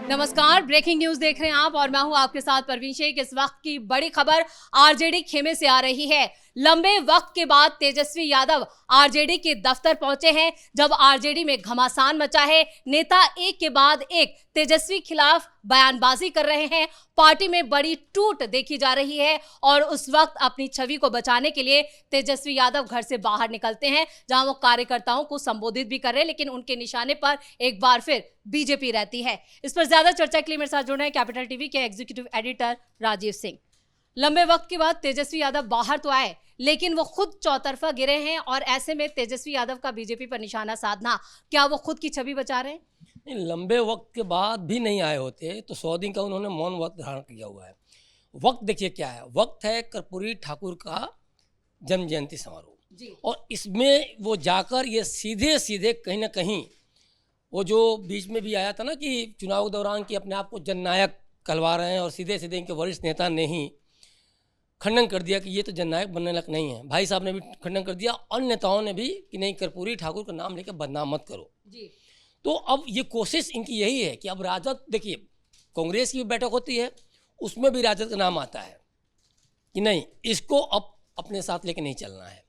नमस्कार, breaking news देख रहे हैं आप और मैं हूं आपके साथ परवीन शेख। इस वक्त की बड़ी खबर आरजेडी खेमे से आ रही है। लंबे वक्त के बाद तेजस्वी यादव आरजेडी के दफ्तर पहुंचे हैं। जब आरजेडी में घमासान मचा है, नेता एक के बाद एक तेजस्वी खिलाफ बयानबाजी कर रहे हैं। पार्टी में बड़ी टूट देखी जा रही है और उस वक्त अपनी छवि को बचाने के लिए तेजस्वी यादव घर से बाहर निकलते हैं, जहां वो कार्यकर्ताओं को संबोधित भी कर रहे हैं, लेकिन उनके निशाने पर एक बार फिर बीजेपी रहती है। इस पर ज्यादा चर्चा के लिए मेरे साथ जुड़ रहे हैं कैपिटल टीवी के एग्जीक्यूटिव एडिटर राजीव सिंह। लंबे वक्त के बाद तेजस्वी यादव बाहर तो आए, लेकिन वो खुद चौतरफा गिरे हैं और ऐसे में तेजस्वी यादव का बीजेपी पर निशाना साधना, क्या वो खुद की छवि बचा रहे हैं? लंबे वक्त के बाद भी नहीं आए होते तो 100 दिन का उन्होंने मौन व्रत धारण किया हुआ है। वक्त देखिए क्या है, वक्त है कर्पूरी ठाकुर का जन्म जयंती समारोह और इसमें वो जाकर ये सीधे सीधे कहीं ना कहीं वो जो बीच में भी आया था ना कि चुनाव के दौरान कि अपने आप को जननायक कहलवा रहे हैं और सीधे सीधे इनके वरिष्ठ नेता ने ही खंडन कर दिया कि ये तो जननायक बनने लायक नहीं है। भाई साहब ने भी खंडन कर दिया, अन्य नेताओं ने भी कि नहीं, कर्पूरी ठाकुर का नाम लेकर बदनाम मत करो जी। तो अब ये कोशिश इनकी यही है कि अब राजद, देखिए कांग्रेस की भी बैठक होती है, उसमें भी राजद का नाम आता है कि नहीं, इसको अब अपने साथ लेके नहीं चलना है।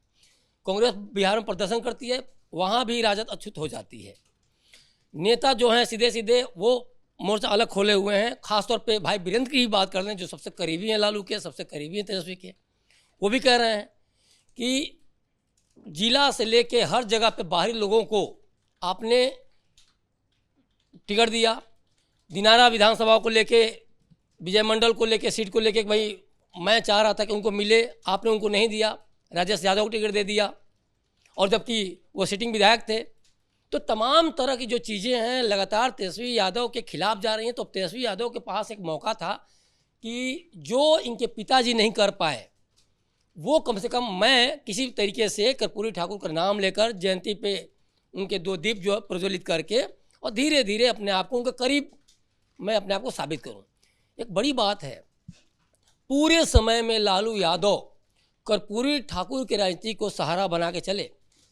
कांग्रेस बिहार में प्रदर्शन करती है, वहाँ भी राजद अछूत हो जाती है। नेता जो हैं सीधे सीधे वो मोर्चा अलग खोले हुए हैं। खासतौर पे भाई वीरेंद्र की ही बात कर लें, जो सबसे करीबी हैं लालू के, सबसे करीबी हैं तेजस्वी के। वो भी कह रहे हैं कि जिला से लेके हर जगह पे बाहरी लोगों को आपने टिकट दिया। दिनारा विधानसभा को लेके, विजय मंडल को लेके, सीट को लेके, भाई मैं चाह रहा था कि उनको मिले, आपने उनको नहीं दिया। राजेश यादव को टिकट दे दिया और जबकि वो सिटिंग विधायक थे। तो तमाम तरह की जो चीज़ें हैं लगातार तेजस्वी यादव के खिलाफ जा रही हैं। तो तेजस्वी यादव के पास एक मौका था कि जो इनके पिताजी नहीं कर पाए वो कम से कम मैं किसी तरीके से कर्पूरी ठाकुर का नाम लेकर जयंती पे उनके 2 दीप जो प्रज्वलित करके और धीरे धीरे अपने आप को उनके करीब मैं अपने आप को साबित करूं। एक बड़ी बात है, पूरे समय में लालू यादव कर्पूरी ठाकुर की राजनीति को सहारा बना के चले।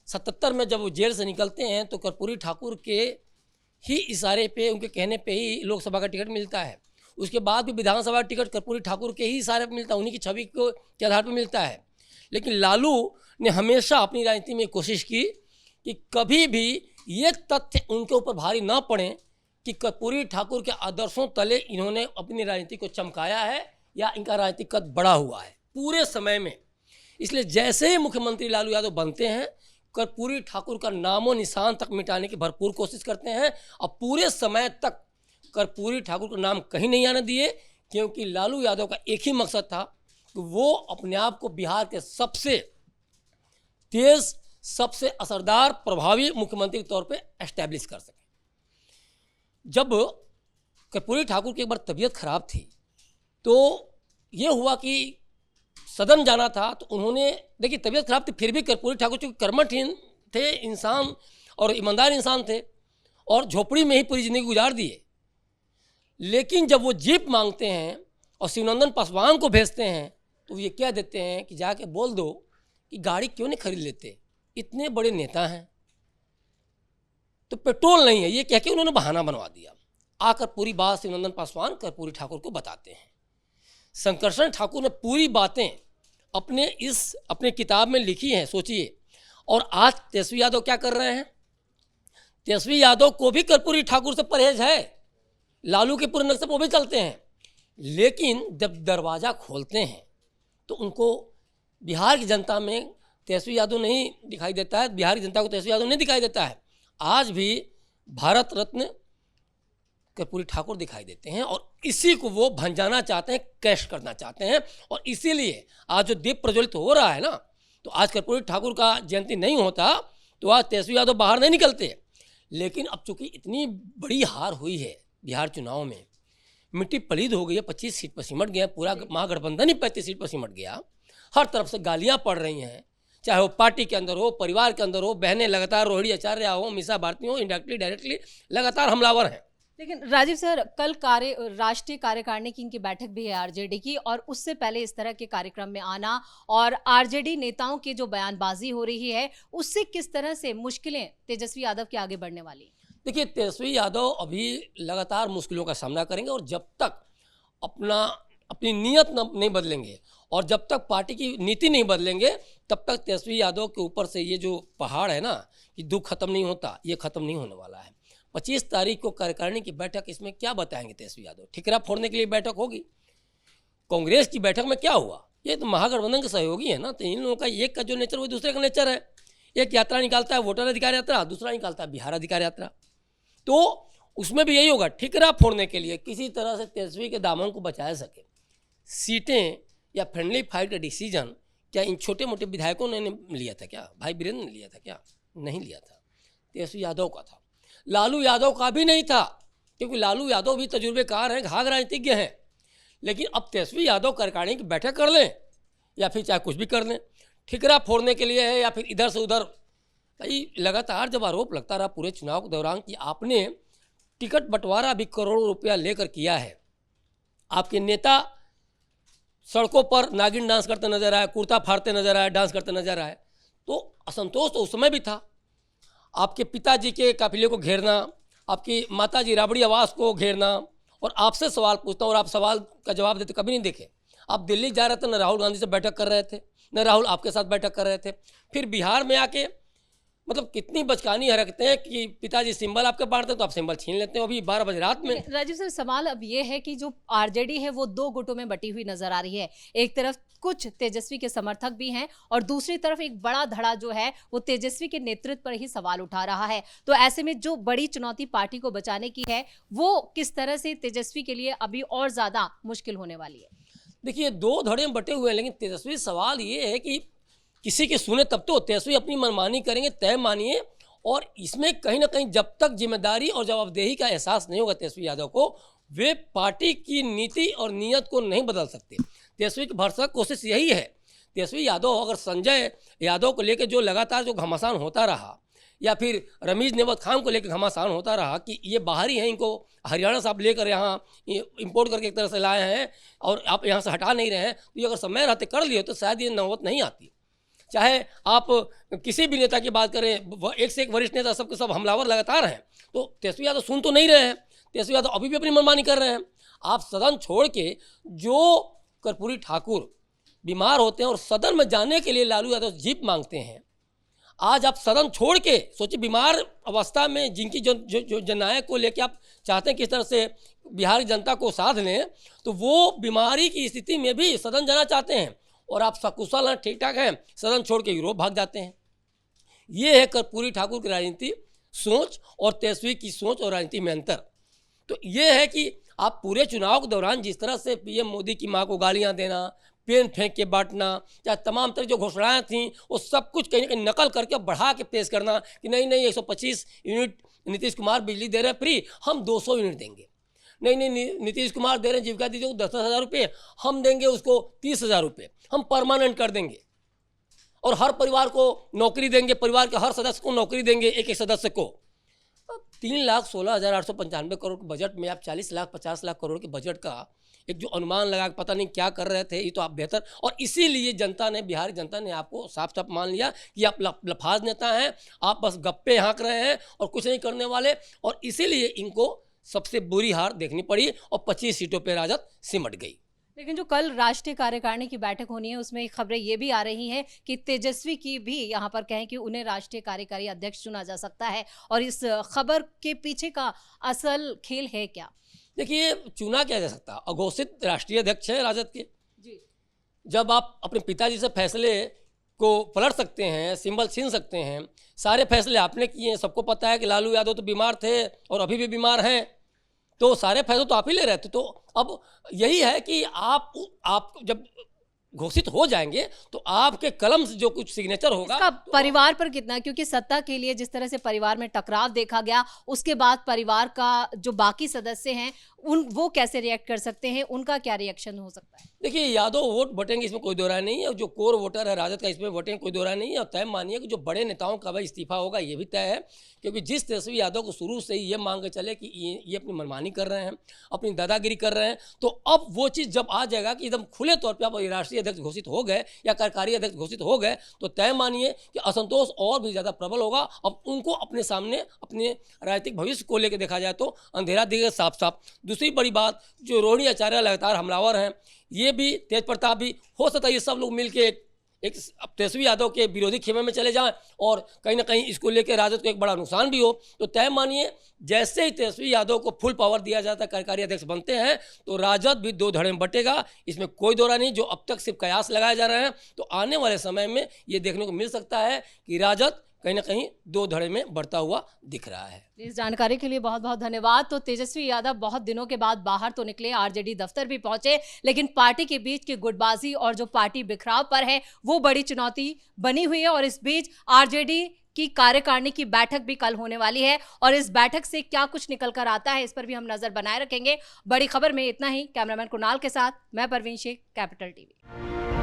77 में जब वो जेल से निकलते हैं तो कर्पूरी ठाकुर के ही इशारे पे, उनके कहने पे ही लोकसभा का टिकट मिलता है। उसके बाद भी विधानसभा टिकट कर्पूरी ठाकुर के ही इशारे पे मिलता है, उन्हीं की छवि के आधार पर मिलता है। लेकिन लालू ने हमेशा अपनी राजनीति में कोशिश की कि कभी भी ये तथ्य उनके ऊपर भारी ना पड़े कि कर्पूरी ठाकुर के आदर्शों तले इन्होंने अपनी राजनीति को चमकाया है या इनका राजनीतिक कद बढ़ा हुआ है पूरे समय में। इसलिए जैसे ही मुख्यमंत्री लालू यादव बनते हैं, कर्पूरी ठाकुर का नामो निशान तक मिटाने की भरपूर कोशिश करते हैं और पूरे समय तक कर्पूरी ठाकुर का नाम कहीं नहीं आने दिए, क्योंकि लालू यादव का एक ही मकसद था कि वो अपने आप को बिहार के सबसे तेज, सबसे असरदार, प्रभावी मुख्यमंत्री के तौर पे एस्टैब्लिश कर सके। जब कर्पूरी ठाकुर की एक बार तबीयत खराब थी तो ये हुआ कि सदन जाना था, तो उन्होंने, देखिए तबीयत खराब थी फिर भी कर्पूरी ठाकुर चूँकि कर्मठ थे इंसान और ईमानदार इंसान थे और झोपड़ी में ही पूरी ज़िंदगी गुजार दिए। लेकिन जब वो जीप मांगते हैं और शिवनंदन पासवान को भेजते हैं तो ये कह देते हैं कि जाके बोल दो कि गाड़ी क्यों नहीं खरीद लेते, इतने बड़े नेता हैं तो पेट्रोल नहीं है, ये कह के उन्होंने बहाना बनवा दिया। आकर पूरी बात शिवनंदन पासवान कर्पूरी ठाकुर को बताते हैं। शंकरशरण ठाकुर ने पूरी बातें अपने किताब में लिखी हैं, सोचिए। और आज तेजस्वी यादव क्या कर रहे हैं? तेजस्वी यादव को भी कर्पूरी ठाकुर से परहेज है, लालू के पूरे नक्शे पर वो भी चलते हैं, लेकिन जब दरवाज़ा खोलते हैं तो उनको बिहार की जनता में तेजस्वी यादव नहीं दिखाई देता है, बिहार की जनता को तेजस्वी यादव नहीं दिखाई देता है। आज भी भारत रत्न कर्पूरी ठाकुर दिखाई देते हैं और इसी को वो भंजाना चाहते हैं, कैश करना चाहते हैं। और इसीलिए आज जो दीप प्रज्वलित हो रहा है ना, तो आज कर्पूरी ठाकुर का जयंती नहीं होता तो आज तेजस्वी यादव बाहर नहीं निकलते। लेकिन अब चूंकि इतनी बड़ी हार हुई है बिहार चुनाव में, मिट्टी पलीद हो गई है, 25 सीट पर सिमट गया, पूरा महागठबंधन ही 35 सीट पर सिमट गया। हर तरफ से गालियाँ पड़ रही हैं, चाहे वो पार्टी के अंदर हो, परिवार के अंदर हो, बहनें लगातार रोहिणी आचार्य हो, मीसा भारती हो, इनडायरेक्टली डायरेक्टली लगातार हमलावर हैं। लेकिन राजीव सर, कल राष्ट्रीय कार्यकारिणी की इनकी बैठक भी है आरजेडी की, और उससे पहले इस तरह के कार्यक्रम में आना और आरजेडी नेताओं की जो बयानबाजी हो रही है, उससे किस तरह से मुश्किलें तेजस्वी यादव के आगे बढ़ने वाली? देखिए, तेजस्वी यादव अभी लगातार मुश्किलों का सामना करेंगे, और जब तक अपनी नीयत नहीं बदलेंगे और जब तक पार्टी की नीति नहीं बदलेंगे, तब तक तेजस्वी यादव के ऊपर से ये जो पहाड़ है ना कि दुख खत्म नहीं होता, ये खत्म नहीं होने वाला है। 25 तारीख को कार्यकारिणी की बैठक, इसमें क्या बताएंगे तेजस्वी यादव? ठिकरा फोड़ने के लिए बैठक होगी। कांग्रेस की बैठक में क्या हुआ? ये तो महागठबंधन के सहयोगी है ना, तो इन लोगों का एक का जो नेचर वो दूसरे का नेचर है। एक यात्रा निकालता है वोटर अधिकार यात्रा, दूसरा निकालता है बिहार अधिकार यात्रा। तो उसमें भी यही होगा, ठिकरा फोड़ने के लिए किसी तरह से तेजस्वी के दामन को बचाया सके। सीटें या फ्रेंडली फाइट का डिसीजन क्या इन छोटे मोटे विधायकों ने लिया था क्या? भाई वीरेंद्र ने लिया था क्या? नहीं लिया था, तेजस्वी यादव का था। लालू यादव का भी नहीं था, क्योंकि लालू यादव भी तजुर्बेकार हैं, घाघ राजनीतिज्ञ हैं। लेकिन अब तेजस्वी यादव कार्यकारिणी की बैठक कर लें या फिर चाहे कुछ भी कर लें, ठिकरा फोड़ने के लिए है या फिर इधर से उधर। भाई लगातार जब आरोप लगता रहा पूरे चुनाव के दौरान कि आपने टिकट बंटवारा भी करोड़ों रुपया लेकर किया है, आपके नेता सड़कों पर नागिन डांस करते नजर आए, कुर्ता फाड़ते नजर आए, डांस करते नजर आए, तो असंतोष तो उस समय भी था। आपके पिताजी के काफिले को घेरना, आपकी माताजी राबड़ी आवास को घेरना और आपसे सवाल पूछता, और आप सवाल का जवाब देते कभी नहीं देखे। आप दिल्ली जा रहे थे, न राहुल गांधी से बैठक कर रहे थे, न राहुल आपके साथ बैठक कर रहे थे। फिर बिहार में आके मतलब कितनी बचकानी हरकतें हैं कि पिताजी सिंबल आपके बांटते हैं तो आप सिंबल छीन लेते हैं, अभी 12 बजे रात में। राजीव सर, सवाल अब ये है कि जो आरजेडी है वो दो गुटों में बटी हुई नजर आ रही है। एक तरफ कुछ तेजस्वी के समर्थक भी हैं और दूसरी तरफ एक बड़ा धड़ा जो है वो तेजस्वी के नेतृत्व पर ही सवाल उठा रहा है। तो ऐसे में जो बड़ी चुनौती पार्टी को बचाने की है वो किस तरह से तेजस्वी के लिए अभी और ज्यादा मुश्किल होने वाली है? देखिए, दो धड़े में बटे हुए हैं, लेकिन तेजस्वी सवाल ये है कि किसी के सुने तब तो तेजस्वी अपनी मनमानी करेंगे, तय मानिए। और इसमें कहीं ना कहीं जब तक जिम्मेदारी और जवाबदेही का एहसास नहीं होगा तेजस्वी यादव को, वे पार्टी की नीति और नीयत को नहीं बदल सकते। तेजस्वी की भरसक कोशिश यही है। तेजस्वी यादव अगर संजय यादव को लेकर जो लगातार जो घमासान होता रहा, या फिर रमीज नेवत खान को लेकर घमासान होता रहा कि ये बाहरी हैं, इनको हरियाणा से आप लेकर यहाँ इंपोर्ट करके एक तरह से लाए हैं और आप यहाँ से हटा नहीं रहे हैं, तो ये अगर समय रहते कर लिए तो शायद ये नौबत नहीं आती। चाहे आप किसी भी नेता की बात करें, एक से एक वरिष्ठ नेता सबके सब हमलावर लगातार हैं, तो तेजस्वी यादव सुन तो नहीं रहे हैं। तेजस्वी यादव अभी भी अपनी मनमानी कर रहे हैं। आप सदन छोड़ के, जो कर्पूरी ठाकुर बीमार होते हैं और सदन में जाने के लिए लालू यादव जीप मांगते हैं, आज आप सदन छोड़ के सोचिए, बीमार अवस्था में जिनकी जो जननायक को लेकर आप चाहते हैं किस तरह से बिहार की जनता को साध लें, तो वो बीमारी की स्थिति में भी सदन जाना चाहते हैं और आप सकुशल हैं, ठीक ठाक हैं, सदन छोड़ के यूरोप भाग जाते हैं। ये है कर्पूरी ठाकुर की राजनीति सोच और तेजस्वी की सोच और राजनीति में अंतर। तो ये है कि आप पूरे चुनाव के दौरान जिस तरह से पीएम मोदी की मां को गालियां देना, पेन फेंक के बांटना, या तमाम तरह जो घोषणाएं थीं वो सब कुछ कहीं ना कहीं नकल करके बढ़ा के पेश करना कि नहीं नहीं 125 यूनिट नीतीश कुमार बिजली दे रहे हैं फ्री, हम 200 यूनिट देंगे। नहीं नहीं, नीतीश कुमार दे रहे हैं जीविका दीदी को 10,000 रुपये, हम देंगे उसको 30,000 रुपये, हम परमानेंट कर देंगे और हर परिवार को नौकरी देंगे, परिवार के हर सदस्य को नौकरी देंगे, एक एक सदस्य को। 3,16,895 करोड़ के बजट में आप 40 लाख 50 लाख करोड़ के बजट का एक जो अनुमान लगा के पता नहीं क्या कर रहे थे, ये तो आप बेहतर। और इसीलिए जनता ने, बिहारी जनता ने आपको साफ साफ मान लिया कि आप लफाज नेता हैं, आप बस गप्पे हाँक रहे हैं और कुछ नहीं करने वाले, और इसीलिए इनको सबसे बुरी हार देखनी पड़ी और 25 सीटों पर राजद सिमट गई। लेकिन जो कल राष्ट्रीय कार्यकारिणी की बैठक होनी है उसमें खबरें ये भी आ रही हैं कि तेजस्वी की भी यहाँ पर कहें कि उन्हें राष्ट्रीय कार्यकारी अध्यक्ष चुना जा सकता है, और इस खबर के पीछे का असल खेल है क्या? देखिए, चुना क्या जा सकता, अघोषित राष्ट्रीय अध्यक्ष है राजद के जी। जब आप अपने पिताजी से फैसले को पलट सकते हैं, सिंबल छीन सकते हैं, सारे फैसले आपने किए हैं, सबको पता है कि लालू यादव तो बीमार थे और अभी भी बीमार हैं, तो सारे फैसले तो आप ही ले रहे थे। तो अब यही है कि आप जब घोषित हो जाएंगे तो आपके कलम से जो कुछ सिग्नेचर होगा, इसका परिवार पर कितना, क्योंकि सत्ता के लिए जिस तरह से परिवार में टकराव देखा गया, उसके बाद परिवार का जो बाकी सदस्य हैं वो कैसे रिएक्ट कर सकते हैं, उनका क्या रिएक्शन हो सकता है? देखिए, यादव वोट बटेंगे, इसमें कोई दो राय नहीं है, और जो कोर वोटर है राजद का इसमें बटेंगे, कोई दो राय नहीं है। और तय मानिए कि जो बड़े नेताओं का भाई इस्तीफा होगा ये भी तय है, क्योंकि जिस तेजस्वी यादव को शुरू से ही ये मांग के चले कि ये अपनी मनमानी कर रहे हैं, अपनी दादागिरी कर रहे हैं, तो अब वो चीज़ जब आ जाएगा कि एकदम खुले तौर पर आप राष्ट्रीय अध्यक्ष घोषित हो गए या कार्यकारी अध्यक्ष घोषित हो गए तो तय मानिए कि असंतोष और भी ज़्यादा प्रबल होगा। अब उनको अपने सामने अपने राजनीतिक भविष्य को लेकर देखा जाए तो अंधेरा दिखेगा साफ साफ। दूसरी बड़ी बात, जो रोहिणी आचार्य लगातार हमलावर हैं, ये भी तेज प्रताप भी, हो सकता है ये सब लोग मिलके एक तेजस्वी यादव के विरोधी खेमे में चले जाएं और कहीं ना कहीं इसको लेकर राजद को एक बड़ा नुकसान भी हो। तो तय मानिए जैसे ही तेजस्वी यादव को फुल पावर दिया जाता है, कार्यकारी अध्यक्ष बनते हैं, तो राजद भी दो धड़े में बटेगा, इसमें कोई दौरा नहीं। जो अब तक सिर्फ कयास लगाए जा रहे हैं, तो आने वाले समय में ये देखने को मिल सकता है कि राजद कहीं ना कहीं दो धड़े में बढ़ता हुआ दिख रहा है। इस जानकारी के लिए बहुत बहुत धन्यवाद। तो तेजस्वी यादव बहुत दिनों के बाद बाहर तो निकले, आरजेडी दफ्तर भी पहुंचे, लेकिन पार्टी के बीच की गुटबाजी और जो पार्टी बिखराव पर है वो बड़ी चुनौती बनी हुई है। और इस बीच आरजेडी की कार्यकारिणी की बैठक भी कल होने वाली है और इस बैठक से क्या कुछ निकल कर आता है इस पर भी हम नजर बनाए रखेंगे। बड़ी खबर में इतना ही। कैमरामैन कुणाल के साथ मैं परवीन शेख, कैपिटल टीवी।